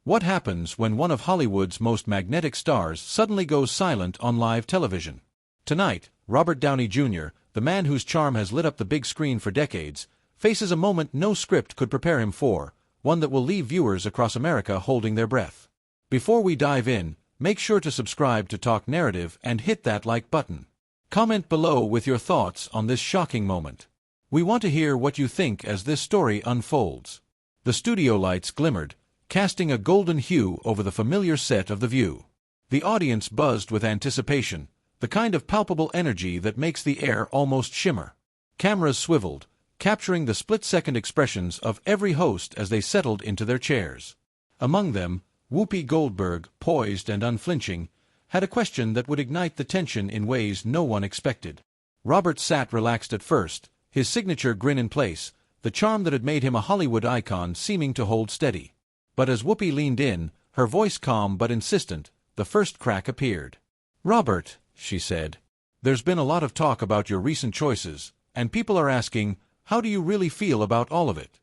What happens when one of Hollywood's most magnetic stars suddenly goes silent on live television? Tonight, Robert Downey Jr., the man whose charm has lit up the big screen for decades, faces a moment no script could prepare him for, one that will leave viewers across America holding their breath. Before we dive in, make sure to subscribe to Talk Narrative and hit that like button. Comment below with your thoughts on this shocking moment. We want to hear what you think as this story unfolds. The studio lights glimmered, casting a golden hue over the familiar set of The View. The audience buzzed with anticipation, the kind of palpable energy that makes the air almost shimmer. Cameras swiveled, capturing the split-second expressions of every host as they settled into their chairs. Among them, Whoopi Goldberg, poised and unflinching, had a question that would ignite the tension in ways no one expected. Robert sat relaxed at first, his signature grin in place, the charm that had made him a Hollywood icon seeming to hold steady. But as Whoopi leaned in, her voice calm but insistent, the first crack appeared. "Robert," she said, "there's been a lot of talk about your recent choices, and people are asking, how do you really feel about all of it?"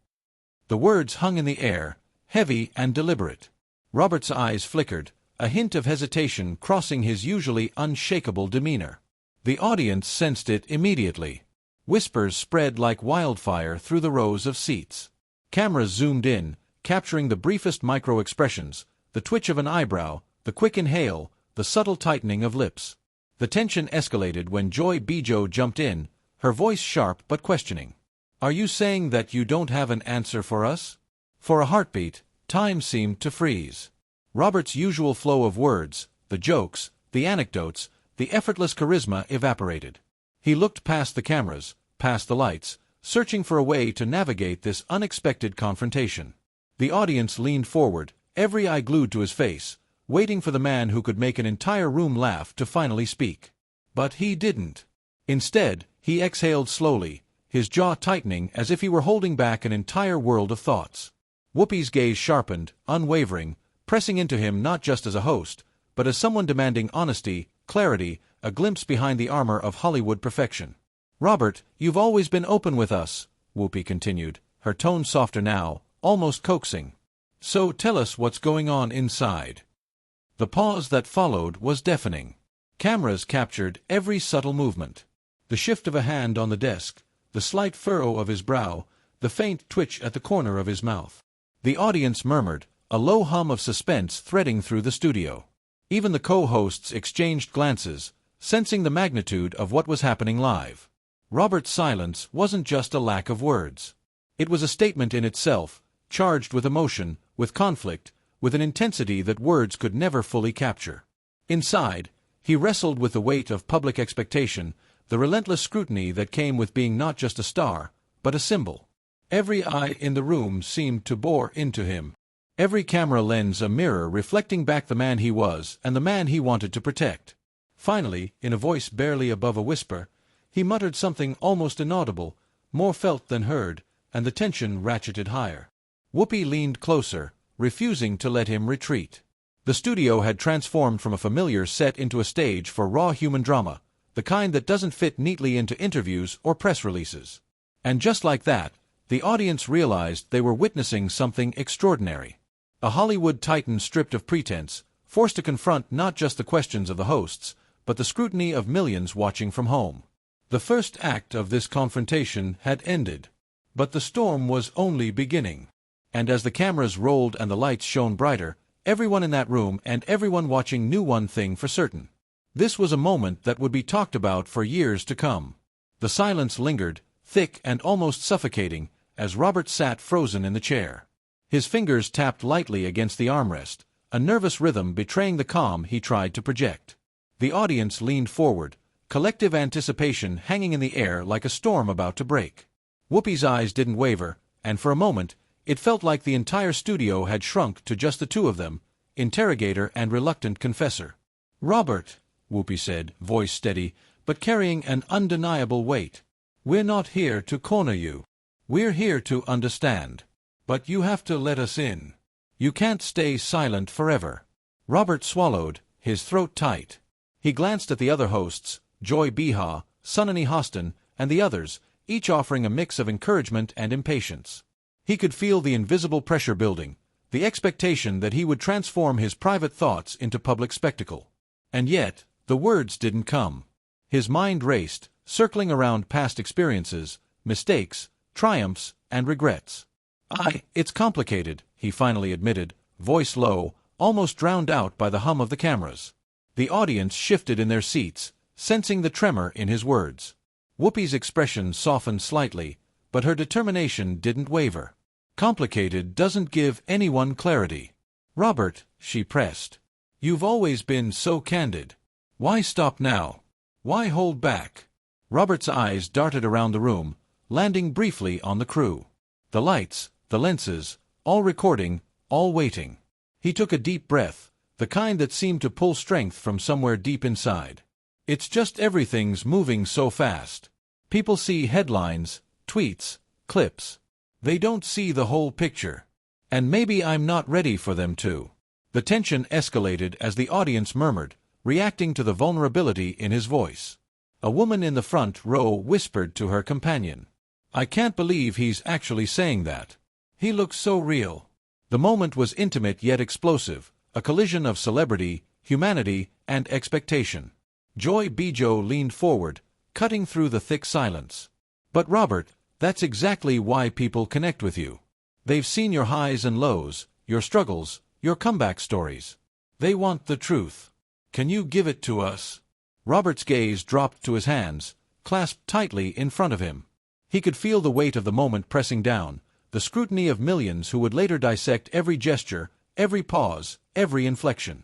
The words hung in the air, heavy and deliberate. Robert's eyes flickered, a hint of hesitation crossing his usually unshakable demeanor. The audience sensed it immediately. Whispers spread like wildfire through the rows of seats. Cameras zoomed in, capturing the briefest micro-expressions, the twitch of an eyebrow, the quick inhale, the subtle tightening of lips. The tension escalated when Joy Bijo jumped in, her voice sharp but questioning. "Are you saying that you don't have an answer for us?" For a heartbeat, time seemed to freeze. Robert's usual flow of words, the jokes, the anecdotes, the effortless charisma evaporated. He looked past the cameras, past the lights, searching for a way to navigate this unexpected confrontation. The audience leaned forward, every eye glued to his face, waiting for the man who could make an entire room laugh to finally speak. But he didn't. Instead, he exhaled slowly, his jaw tightening as if he were holding back an entire world of thoughts. Whoopi's gaze sharpened, unwavering, pressing into him not just as a host, but as someone demanding honesty, clarity, a glimpse behind the armor of Hollywood perfection. "Robert, you've always been open with us," Whoopi continued, her tone softer now, almost coaxing. "So tell us what's going on inside." The pause that followed was deafening. Cameras captured every subtle movement. The shift of a hand on the desk, the slight furrow of his brow, the faint twitch at the corner of his mouth. The audience murmured, a low hum of suspense threading through the studio. Even the co-hosts exchanged glances, sensing the magnitude of what was happening live. Robert's silence wasn't just a lack of words. It was a statement in itself, charged with emotion, with conflict, with an intensity that words could never fully capture. Inside, he wrestled with the weight of public expectation, the relentless scrutiny that came with being not just a star, but a symbol. Every eye in the room seemed to bore into him. Every camera lens a mirror reflecting back the man he was and the man he wanted to protect. Finally, in a voice barely above a whisper, he muttered something almost inaudible, more felt than heard, and the tension ratcheted higher. Whoopi leaned closer, refusing to let him retreat. The studio had transformed from a familiar set into a stage for raw human drama, the kind that doesn't fit neatly into interviews or press releases. And just like that, the audience realized they were witnessing something extraordinary. A Hollywood titan stripped of pretense, forced to confront not just the questions of the hosts, but the scrutiny of millions watching from home. The first act of this confrontation had ended. But the storm was only beginning. And as the cameras rolled and the lights shone brighter, everyone in that room and everyone watching knew one thing for certain. This was a moment that would be talked about for years to come. The silence lingered, thick and almost suffocating, as Robert sat frozen in the chair. His fingers tapped lightly against the armrest, a nervous rhythm betraying the calm he tried to project. The audience leaned forward, collective anticipation hanging in the air like a storm about to break. Whoopi's eyes didn't waver, and for a moment, it felt like the entire studio had shrunk to just the two of them, interrogator and reluctant confessor. "Robert," Whoopi said, voice steady, but carrying an undeniable weight. "We're not here to corner you. We're here to understand. But you have to let us in. You can't stay silent forever." Robert swallowed, his throat tight. He glanced at the other hosts, Joy Biha, Sunany Hostin, and the others, each offering a mix of encouragement and impatience. He could feel the invisible pressure building, the expectation that he would transform his private thoughts into public spectacle. And yet, the words didn't come. His mind raced, circling around past experiences, mistakes, triumphs, and regrets. It's complicated, he finally admitted, voice low, almost drowned out by the hum of the cameras. The audience shifted in their seats, sensing the tremor in his words. Whoopi's expression softened slightly, but her determination didn't waver. Complicated doesn't give anyone clarity. Robert, she pressed. You've always been so candid. Why stop now? Why hold back? Robert's eyes darted around the room, landing briefly on the crew. The lights, the lenses, all recording, all waiting. He took a deep breath, the kind that seemed to pull strength from somewhere deep inside. It's just everything's moving so fast. People see headlines, tweets, clips. They don't see the whole picture. And maybe I'm not ready for them to. The tension escalated as the audience murmured, reacting to the vulnerability in his voice. A woman in the front row whispered to her companion, "I can't believe he's actually saying that. He looks so real." The moment was intimate yet explosive, a collision of celebrity, humanity, and expectation. Joy Bijo leaned forward, cutting through the thick silence. "But Robert, that's exactly why people connect with you. They've seen your highs and lows, your struggles, your comeback stories. They want the truth. Can you give it to us?" Robert's gaze dropped to his hands, clasped tightly in front of him. He could feel the weight of the moment pressing down, the scrutiny of millions who would later dissect every gesture, every pause, every inflection.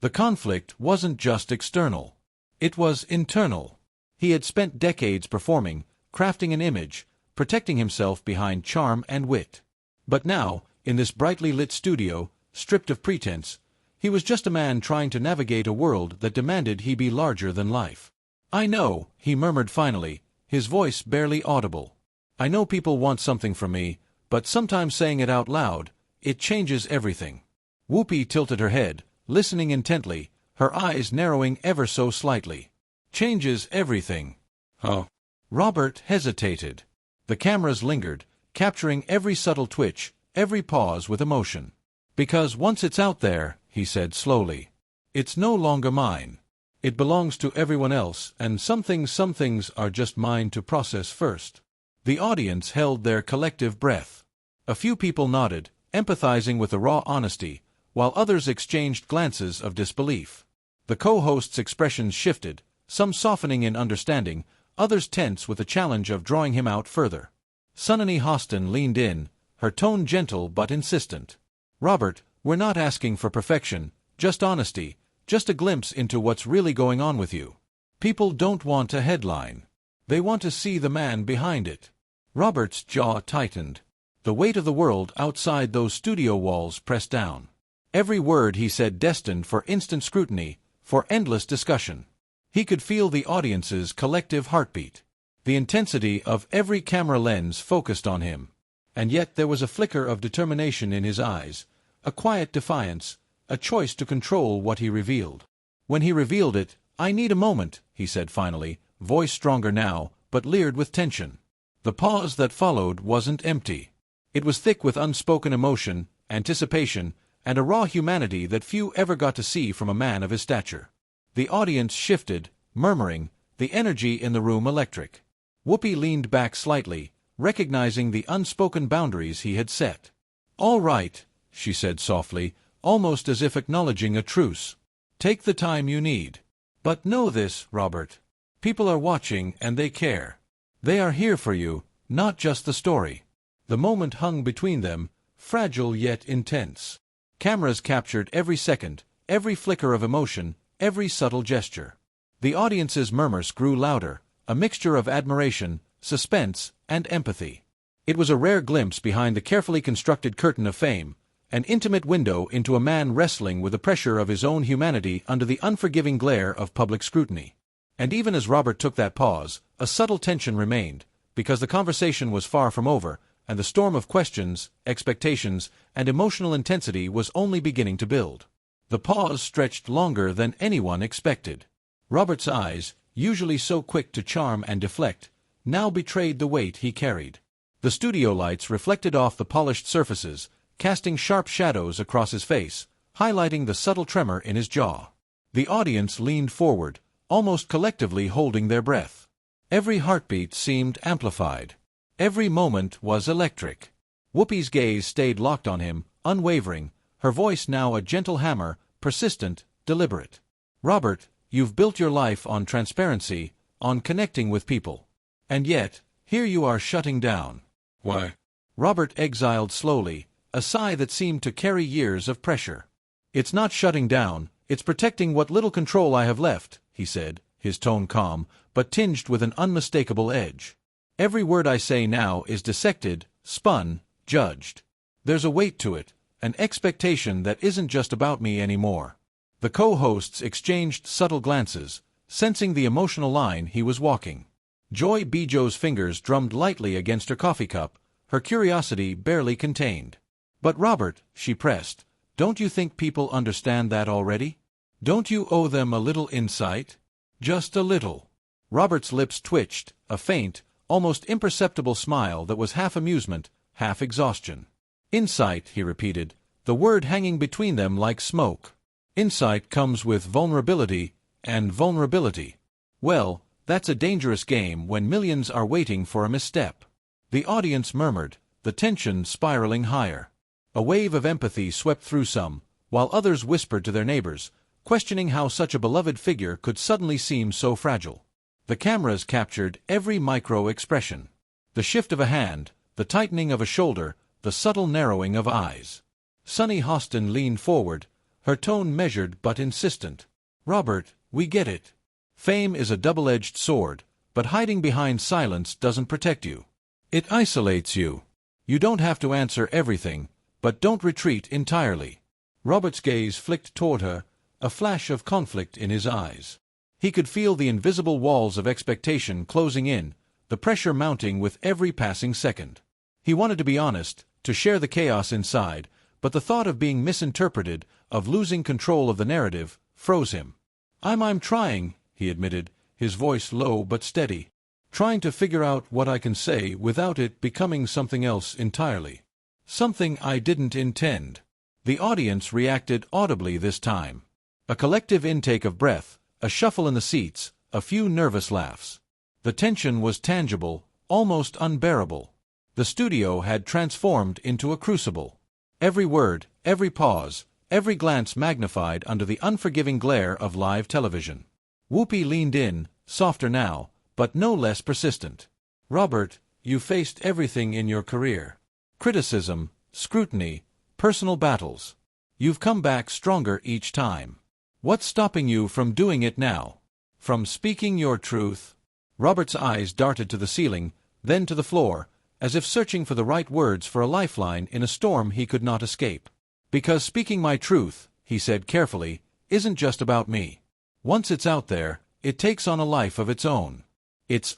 The conflict wasn't just external. It was internal. He had spent decades performing, crafting an image, protecting himself behind charm and wit. But now, in this brightly lit studio, stripped of pretense, he was just a man trying to navigate a world that demanded he be larger than life. "I know," he murmured finally, his voice barely audible. "I know people want something from me, but sometimes saying it out loud, it changes everything." Whoopi tilted her head, listening intently, her eyes narrowing ever so slightly. "Changes everything." "Huh?" Robert hesitated. The cameras lingered, capturing every subtle twitch, every pause with emotion. "Because once it's out there," he said slowly, "it's no longer mine. It belongs to everyone else, and some things are just mine to process first." The audience held their collective breath. A few people nodded, empathizing with the raw honesty, while others exchanged glances of disbelief. The co-host's expressions shifted, some softening in understanding, others tense with the challenge of drawing him out further. Sunany Hostin leaned in, her tone gentle but insistent. "Robert, we're not asking for perfection, just honesty, just a glimpse into what's really going on with you. People don't want a headline. They want to see the man behind it." Robert's jaw tightened. The weight of the world outside those studio walls pressed down. Every word he said destined for instant scrutiny, for endless discussion. He could feel the audience's collective heartbeat. The intensity of every camera lens focused on him. And yet there was a flicker of determination in his eyes, a quiet defiance, a choice to control what he revealed. When he revealed it, "I need a moment," he said finally, voice stronger now, but leered with tension. The pause that followed wasn't empty. It was thick with unspoken emotion, anticipation, and a raw humanity that few ever got to see from a man of his stature. The audience shifted, murmuring, the energy in the room electric. Whoopi leaned back slightly, recognizing the unspoken boundaries he had set. "All right," she said softly, almost as if acknowledging a truce. "Take the time you need. But know this, Robert. People are watching and they care. They are here for you, not just the story." The moment hung between them, fragile yet intense. Cameras captured every second, every flicker of emotion, every subtle gesture. The audience's murmurs grew louder, a mixture of admiration, suspense, and empathy. It was a rare glimpse behind the carefully constructed curtain of fame, an intimate window into a man wrestling with the pressure of his own humanity under the unforgiving glare of public scrutiny. And even as Robert took that pause, a subtle tension remained, because the conversation was far from over, and the storm of questions, expectations, and emotional intensity was only beginning to build. The pause stretched longer than anyone expected. Robert's eyes, usually so quick to charm and deflect, now betrayed the weight he carried. The studio lights reflected off the polished surfaces, casting sharp shadows across his face, highlighting the subtle tremor in his jaw. The audience leaned forward, almost collectively holding their breath. Every heartbeat seemed amplified. Every moment was electric. Whoopi's gaze stayed locked on him, unwavering, her voice now a gentle hammer, persistent, deliberate. "Robert, you've built your life on transparency, on connecting with people. And yet, here you are shutting down." "Why?" Robert exhaled slowly, a sigh that seemed to carry years of pressure. "It's not shutting down, it's protecting what little control I have left," he said, his tone calm, but tinged with an unmistakable edge. "Every word I say now is dissected, spun, judged. There's a weight to it, an expectation that isn't just about me anymore." The co-hosts exchanged subtle glances, sensing the emotional line he was walking. Joy Bijo's fingers drummed lightly against her coffee cup, her curiosity barely contained. "But Robert," she pressed, "don't you think people understand that already? Don't you owe them a little insight? Just a little?" Robert's lips twitched, a faint, almost imperceptible smile that was half amusement, half exhaustion. "Insight," he repeated, the word hanging between them like smoke. "Insight comes with vulnerability, and vulnerability. Well, that's a dangerous game when millions are waiting for a misstep." The audience murmured, the tension spiraling higher. A wave of empathy swept through some, while others whispered to their neighbors, questioning how such a beloved figure could suddenly seem so fragile. The cameras captured every micro-expression. The shift of a hand, the tightening of a shoulder, the subtle narrowing of eyes. Sunny Hostin leaned forward, her tone measured but insistent. "Robert, we get it. Fame is a double-edged sword, but hiding behind silence doesn't protect you. It isolates you. You don't have to answer everything, but don't retreat entirely." Robert's gaze flicked toward her, a flash of conflict in his eyes. He could feel the invisible walls of expectation closing in, the pressure mounting with every passing second. He wanted to be honest, to share the chaos inside, but the thought of being misinterpreted, of losing control of the narrative, froze him. I'm trying," he admitted, his voice low but steady. "Trying to figure out what I can say without it becoming something else entirely. Something I didn't intend." The audience reacted audibly this time. A collective intake of breath, a shuffle in the seats, a few nervous laughs. The tension was tangible, almost unbearable. The studio had transformed into a crucible. Every word, every pause, every glance magnified under the unforgiving glare of live television. Whoopi leaned in, softer now, but no less persistent. "Robert, you faced everything in your career. Criticism, scrutiny, personal battles. You've come back stronger each time. What's stopping you from doing it now? From speaking your truth?" Robert's eyes darted to the ceiling, then to the floor, as if searching for the right words for a lifeline in a storm he could not escape. "Because speaking my truth," he said carefully, "isn't just about me. Once it's out there, it takes on a life of its own. It's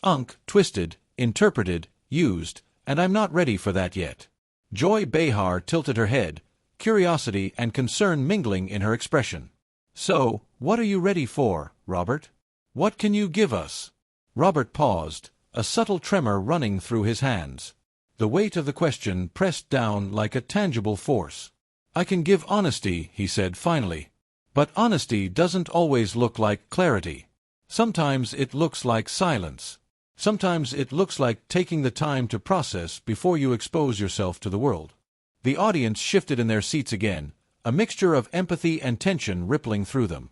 twisted, interpreted, used, and I'm not ready for that yet." Joy Behar tilted her head, curiosity and concern mingling in her expression. "So, what are you ready for, Robert? What can you give us?" Robert paused, a subtle tremor running through his hands. The weight of the question pressed down like a tangible force. "I can give honesty," he said finally. "But honesty doesn't always look like clarity. Sometimes it looks like silence. Sometimes it looks like taking the time to process before you expose yourself to the world." The audience shifted in their seats again, a mixture of empathy and tension rippling through them.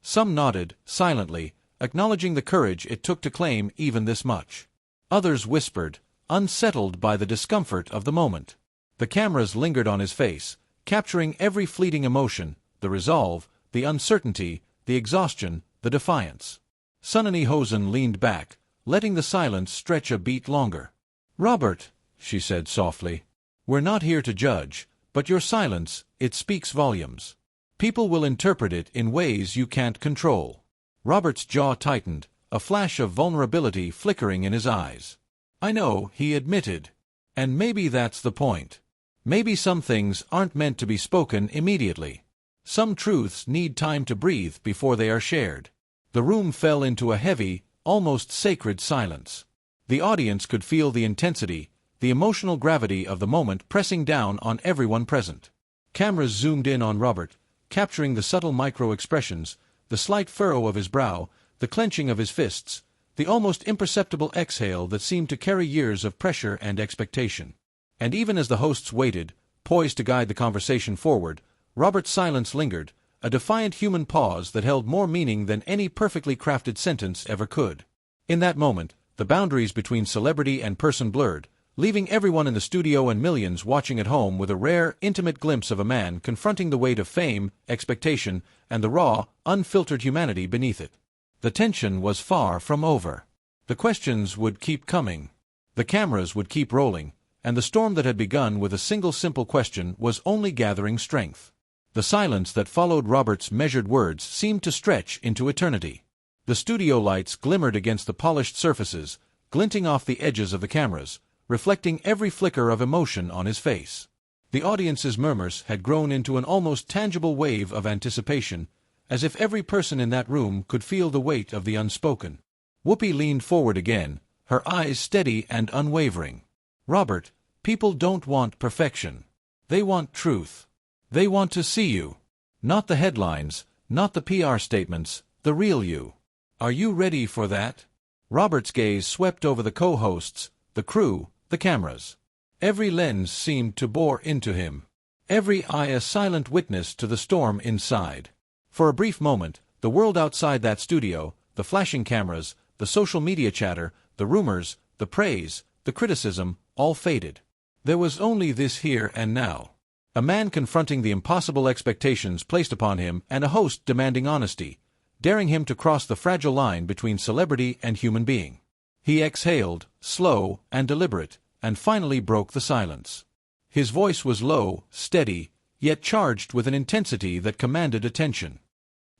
Some nodded, silently, acknowledging the courage it took to claim even this much. Others whispered, unsettled by the discomfort of the moment. The cameras lingered on his face, capturing every fleeting emotion, the resolve, the uncertainty, the exhaustion, the defiance. Sunny Hosen leaned back, letting the silence stretch a beat longer. "Robert," she said softly, "we're not here to judge, but your silence, it speaks volumes. People will interpret it in ways you can't control." Robert's jaw tightened, a flash of vulnerability flickering in his eyes. "I know," he admitted. "And maybe that's the point. Maybe some things aren't meant to be spoken immediately. Some truths need time to breathe before they are shared." The room fell into a heavy, almost sacred silence. The audience could feel the intensity, the emotional gravity of the moment pressing down on everyone present. Cameras zoomed in on Robert, capturing the subtle micro-expressions, the slight furrow of his brow, the clenching of his fists, the almost imperceptible exhale that seemed to carry years of pressure and expectation. And even as the hosts waited, poised to guide the conversation forward, Robert's silence lingered, a defiant human pause that held more meaning than any perfectly crafted sentence ever could. In that moment, the boundaries between celebrity and person blurred, leaving everyone in the studio and millions watching at home with a rare, intimate glimpse of a man confronting the weight of fame, expectation, and the raw, unfiltered humanity beneath it. The tension was far from over. The questions would keep coming. The cameras would keep rolling, and the storm that had begun with a single simple question was only gathering strength. The silence that followed Robert's measured words seemed to stretch into eternity. The studio lights glimmered against the polished surfaces, glinting off the edges of the cameras, reflecting every flicker of emotion on his face. The audience's murmurs had grown into an almost tangible wave of anticipation, as if every person in that room could feel the weight of the unspoken. Whoopi leaned forward again, her eyes steady and unwavering. "Robert, people don't want perfection. They want truth. They want to see you. Not the headlines, not the PR statements, the real you. Are you ready for that?" Robert's gaze swept over the co-hosts, the crew, the cameras. Every lens seemed to bore into him. Every eye a silent witness to the storm inside. For a brief moment, the world outside that studio, the flashing cameras, the social media chatter, the rumors, the praise, the criticism, all faded. There was only this here and now. A man confronting the impossible expectations placed upon him and a host demanding honesty, daring him to cross the fragile line between celebrity and human being. He exhaled, slow and deliberate, and finally broke the silence. His voice was low, steady, yet charged with an intensity that commanded attention.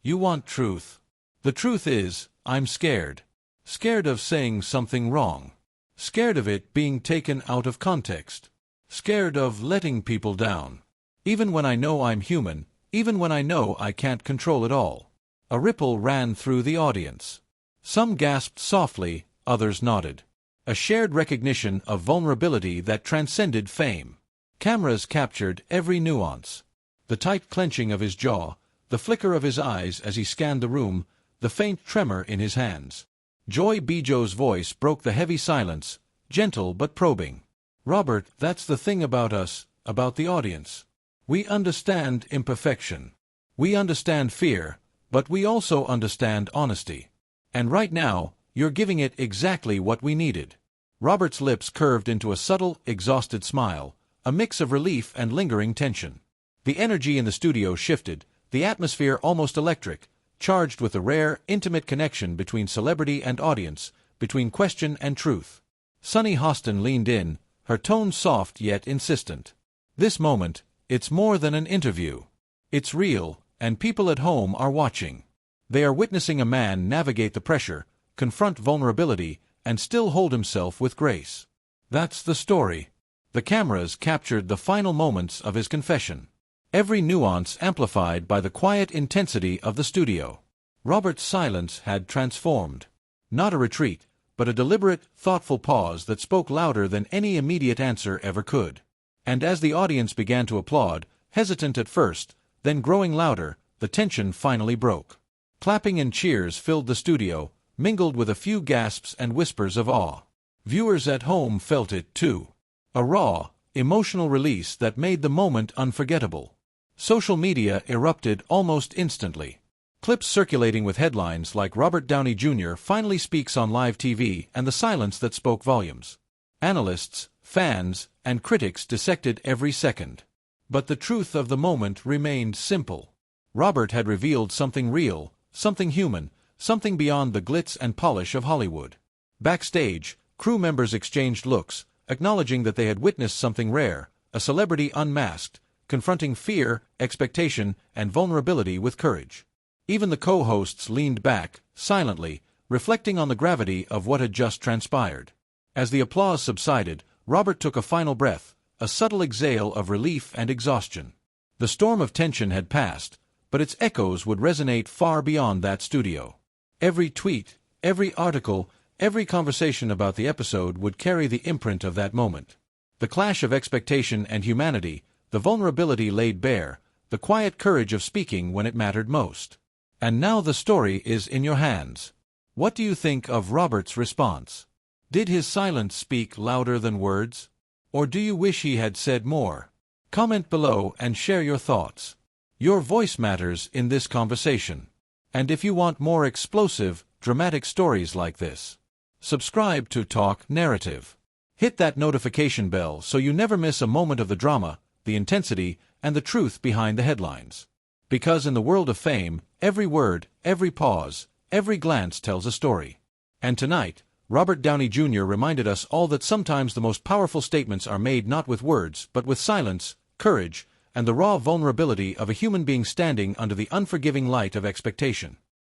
"You want truth. The truth is, I'm scared. Scared of saying something wrong. Scared of it being taken out of context. Scared of letting people down. Even when I know I'm human, even when I know I can't control it all." A ripple ran through the audience. Some gasped softly, others nodded. A shared recognition of vulnerability that transcended fame. Cameras captured every nuance. The tight clenching of his jaw, the flicker of his eyes as he scanned the room, the faint tremor in his hands. Joy Bijo's voice broke the heavy silence, gentle but probing. "Robert, that's the thing about us, about the audience. We understand imperfection. We understand fear, but we also understand honesty. And right now, you're giving it exactly what we needed." Robert's lips curved into a subtle, exhausted smile, a mix of relief and lingering tension. The energy in the studio shifted, the atmosphere almost electric, charged with a rare, intimate connection between celebrity and audience, between question and truth. Sunny Hostin leaned in, her tone soft yet insistent. "This moment, it's more than an interview. It's real, and people at home are watching. They are witnessing a man navigate the pressure, confront vulnerability, and still hold himself with grace. That's the story." The cameras captured the final moments of his confession. Every nuance amplified by the quiet intensity of the studio. Robert's silence had transformed. Not a retreat, but a deliberate, thoughtful pause that spoke louder than any immediate answer ever could. And as the audience began to applaud, hesitant at first, then growing louder, the tension finally broke. Clapping and cheers filled the studio, mingled with a few gasps and whispers of awe. Viewers at home felt it too. A raw, emotional release that made the moment unforgettable. Social media erupted almost instantly. Clips circulating with headlines like "Robert Downey Jr. finally speaks on live TV" and the silence that spoke volumes. Analysts, fans, and critics dissected every second. But the truth of the moment remained simple. Robert had revealed something real, something human, something beyond the glitz and polish of Hollywood. Backstage, crew members exchanged looks, acknowledging that they had witnessed something rare, a celebrity unmasked, confronting fear, expectation, and vulnerability with courage. Even the co-hosts leaned back, silently, reflecting on the gravity of what had just transpired. As the applause subsided, Robert took a final breath, a subtle exhale of relief and exhaustion. The storm of tension had passed, but its echoes would resonate far beyond that studio. Every tweet, every article, every conversation about the episode would carry the imprint of that moment. The clash of expectation and humanity, the vulnerability laid bare, the quiet courage of speaking when it mattered most. And now the story is in your hands. What do you think of Robert's response? Did his silence speak louder than words? Or do you wish he had said more? Comment below and share your thoughts. Your voice matters in this conversation. And if you want more explosive, dramatic stories like this, subscribe to Talk Narrative. Hit that notification bell so you never miss a moment of the drama, the intensity, and the truth behind the headlines. Because in the world of fame, every word, every pause, every glance tells a story. And tonight, Robert Downey Jr. reminded us all that sometimes the most powerful statements are made not with words but with silence, courage, and the raw vulnerability of a human being standing under the unforgiving light of expectation.